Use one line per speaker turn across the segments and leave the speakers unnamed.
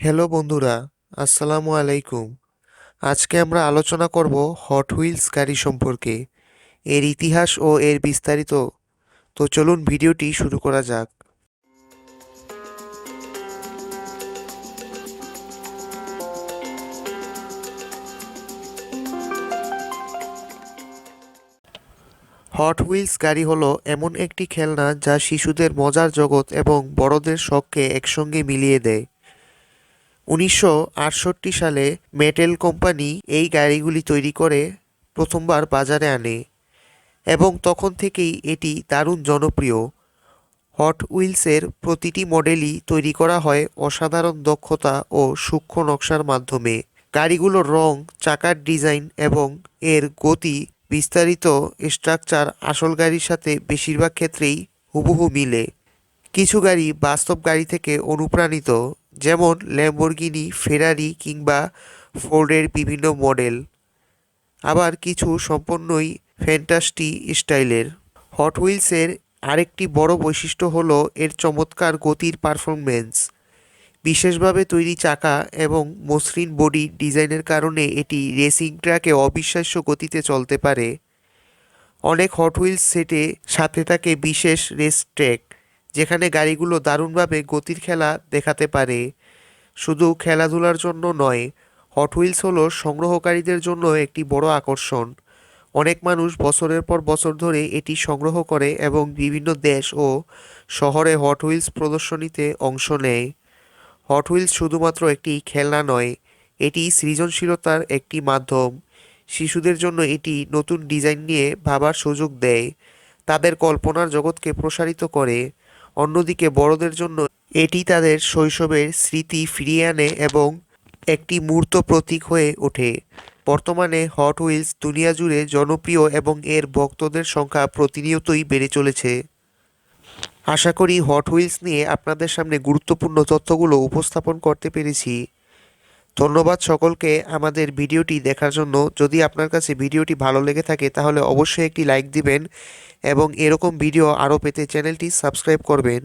Hello বন্ধুরা, আসসালামু আলাইকুম। আজকে আমরা আলোচনা করব হট হুইলস গাড়ি সম্পর্কে, এর ইতিহাস ও এর বিস্তারিত। তো চলুন ভিডিওটি শুরু করা যাক। হট হুইলস গাড়ি হলো এমন একটি খেলনা যা শিশুদের মজার জগৎ এবং বড়দের শখকে একসঙ্গে মিলিয়ে দেয়। 1968 সালে মেটেল কোম্পানি এই গাড়িগুলি তৈরি করে প্রথমবার বাজারে আনে এবং তখন থেকেই এটি দারুণ জনপ্রিয়। হট হুইলসের প্রতিটি মডেলই তৈরি করা হয় অসাধারণ দক্ষতা ও সূক্ষ্ম নকশার মাধ্যমে। গাড়িগুলোর রং, চাকার ডিজাইন এবং এর গতি বিস্তারিত স্ট্রাকচার আসল গাড়ির সাথে বেশিরভাগ ক্ষেত্রেই হুবহু মিলে। কিছু গাড়ি বাস্তব গাড়ি থেকে অনুপ্রাণিত, যেমন ল্যাম্বরগিনি, ফেরারি কিংবা ফোর্ডের বিভিন্ন মডেল। আবার কিছু সম্পূর্ণই ফ্যান্টাসি স্টাইলের। হট হুইলসের আরেকটি বড় বৈশিষ্ট্য হলো এর চমৎকার গতির পারফরমেন্স। বিশেষভাবে তৈরি চাকা এবং মসৃণ বডি ডিজাইনের কারণে এটি রেসিং ট্র্যাকে অবিশ্বাস্য গতিতে চলতে পারে। অনেক হট হুইলস সেটে সাথে থাকে বিশেষ রেস ট্র্যাক, যেখানে গাড়িগুলো দারুণভাবে গতির খেলা দেখাতে পারে। শুধু খেলাধুলার জন্য নয়, হট হুইলস হলো সংগ্রহকারীদের জন্য একটি বড় আকর্ষণ। অনেক মানুষ বছরের পর বছর ধরে এটি সংগ্রহ করে এবং বিভিন্ন দেশ ও শহরে হট হুইলস প্রদর্শনীতে অংশ নেয়। হট হুইলস শুধুমাত্র একটি খেলনা নয়, এটি সৃজনশীলতার একটি মাধ্যম। শিশুদের জন্য এটি নতুন ডিজাইন নিয়ে ভাবার সুযোগ দেয়, তাদের কল্পনার জগৎকে প্রসারিত করে। অন্যদিকে বড়দের জন্য এটি তাদের শৈশবের স্মৃতি ফিরিয়ে আনে এবং একটি মূর্ত প্রতীক হয়ে ওঠে। বর্তমানে হট হুইলস দুনিয়া জুড়ে জনপ্রিয় এবং এর ভক্তদের সংখ্যা প্রতিনিয়তই বেড়ে চলেছে। আশা করি হট হুইলস নিয়ে আপনাদের সামনে গুরুত্বপূর্ণ তথ্যগুলো উপস্থাপন করতে পেরেছি। ধন্যবাদ সকলকে আমাদের ভিডিওটি দেখার জন্য। যদি আপনার কাছে ভিডিওটি ভালো লেগে থাকে তাহলে অবশ্যই একটি লাইক দিবেন এবং এরকম ভিডিও আরও পেতে চ্যানেলটি সাবস্ক্রাইব করবেন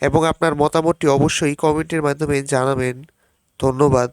এবং আপনার মতামতটি অবশ্যই কমেন্টের মাধ্যমে জানাবেন। ধন্যবাদ।